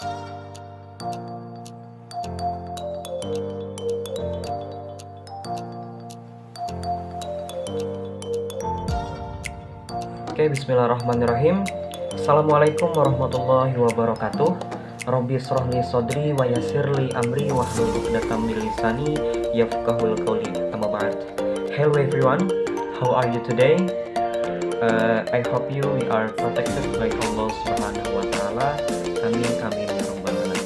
Oke, bismillahirrahmanirrahim. Assalamualaikum warahmatullahi wabarakatuh. Rabbi shrahli sodri wa yassirli amri wahlul 'uqdatam min lisani yafqahul qawli. Amma ba'd. Hello everyone, how are you today? I hope we are protected by Allah Subhanahu wa Ta'ala. Amin amin ya rabbal alamin.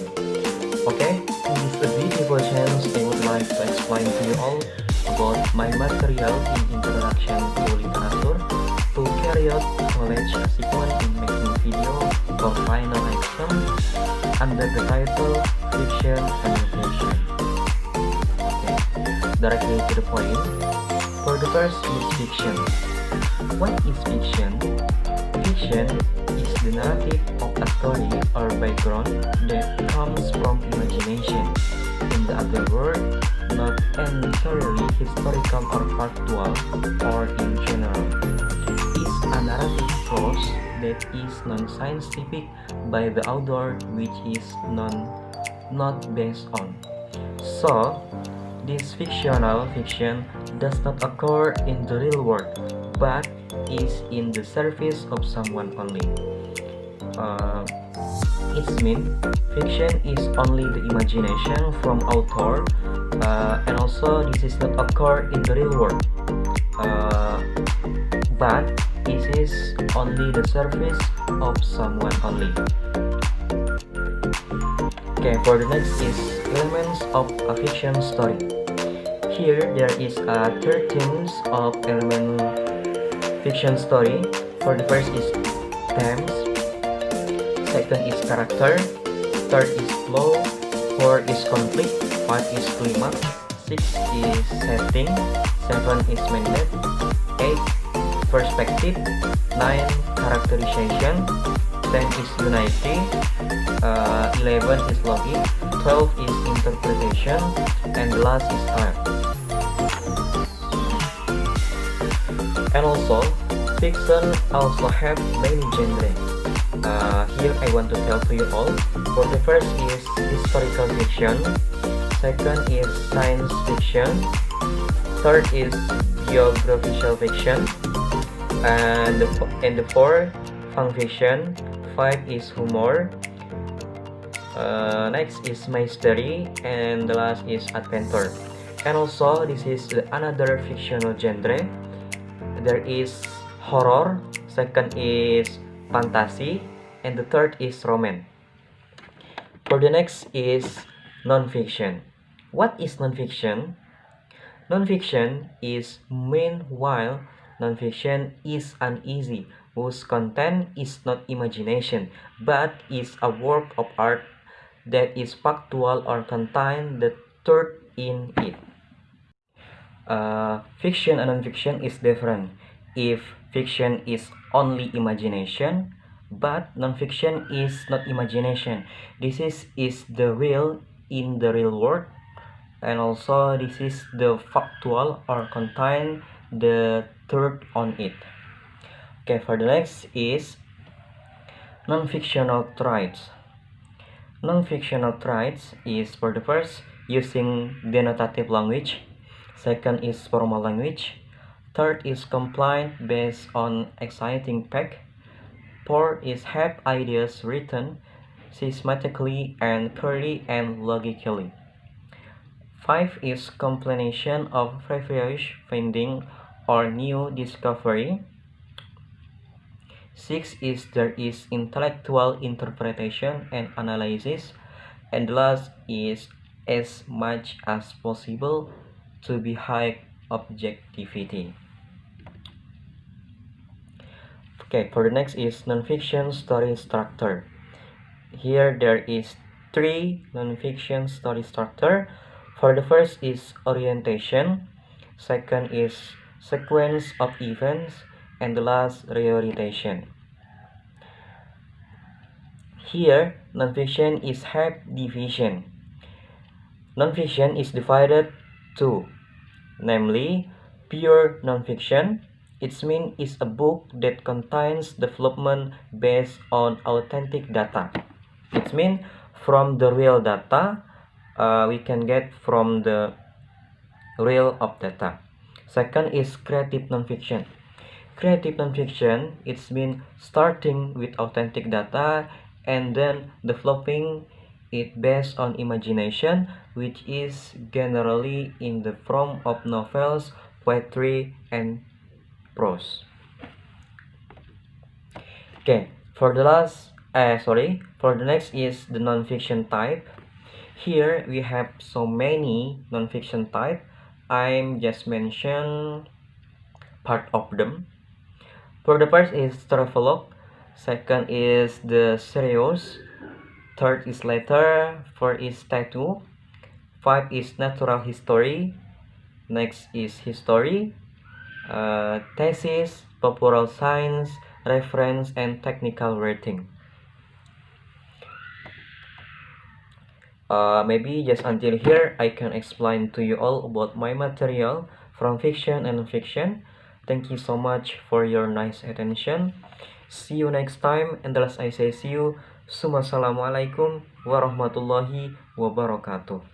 Okay, in this video channel, I would like to explain to you all about my material in introduction to literature to carry out knowledge sequence in making video for final exam under the title Fiction and Non-Fiction. Okay, directly to the point. For the first is fiction. What is fiction? Fiction is the narrative of a story or background that comes from imagination. In the other word, not entirely historical or factual, or in general, is a narrative prose that is non-scientific by the author, which is not based on. So, this fictional fiction does not occur in the real world, but is in the service of someone only. It means fiction is only the imagination from author, and also this is not occur in the real world, but it is only the service of someone only. Okay, for the next is elements of a fiction story. Here there is a 13 of element fiction story. For the first is themes, second is character, third is flow, four is conflict, five is climax, six is setting, seven is mandate, eight perspective, 9 characterization, 10 is unity, 11 is logic, 12 is interpretation, and the last is art. And also, fiction also have many genres. Here I want to tell to you all. For the first is historical fiction, second is science fiction, third is biographical fiction, and the fourth fun fiction, five is humor, next is mystery, and the last is adventure. And also this is another fictional genre. There is horror, second is fantasy, and the third is romance. For the next is non-fiction. What is non-fiction? Non-fiction is meanwhile non-fiction is uneasy, whose content is not imagination, but is a work of art that is factual or contain the truth in it. Fiction and non-fiction is different. If fiction is only imagination, but non-fiction is not imagination. This is the real in the real world, and also this is the factual or contain the truth on it. Okay, for the next is non-fictional traits. Non-fictional traits is for the first using denotative language, second is formal language, third is compliant based on exciting fact, four is have ideas written systematically and clearly and logically, five is completion of previous finding or new discovery, six is there is intellectual interpretation and analysis, and the last is as much as possible to be high objectivity. Okay, for the next is non-fiction story structure. Here there is 3 non-fiction story structure. For the first is orientation, second is sequence of events, and the last reorientation. Here non-fiction is have division. Non-fiction is divided to, namely pure non-fiction. It means it's a book that contains development based on authentic data. It means from the real data, we can get from the real of data. Second is creative nonfiction. Creative nonfiction, it's mean starting with authentic data and then developing it based on imagination, which is generally in the form of novels, poetry, and prose. Okay, for the next is the nonfiction type. Here we have so many nonfiction type. I'm just mention part of them. For the first is travelogue, second is the serious, third is letter, fourth is tattoo, five is natural history, next is history, thesis, popular science, reference, and technical writing. Maybe just until here I can explain to you all about my material from fiction and non-fiction. Thank you so much for your nice attention. See you next time, and as I say see you, Assalamualaikum warahmatullahi wabarakatuh.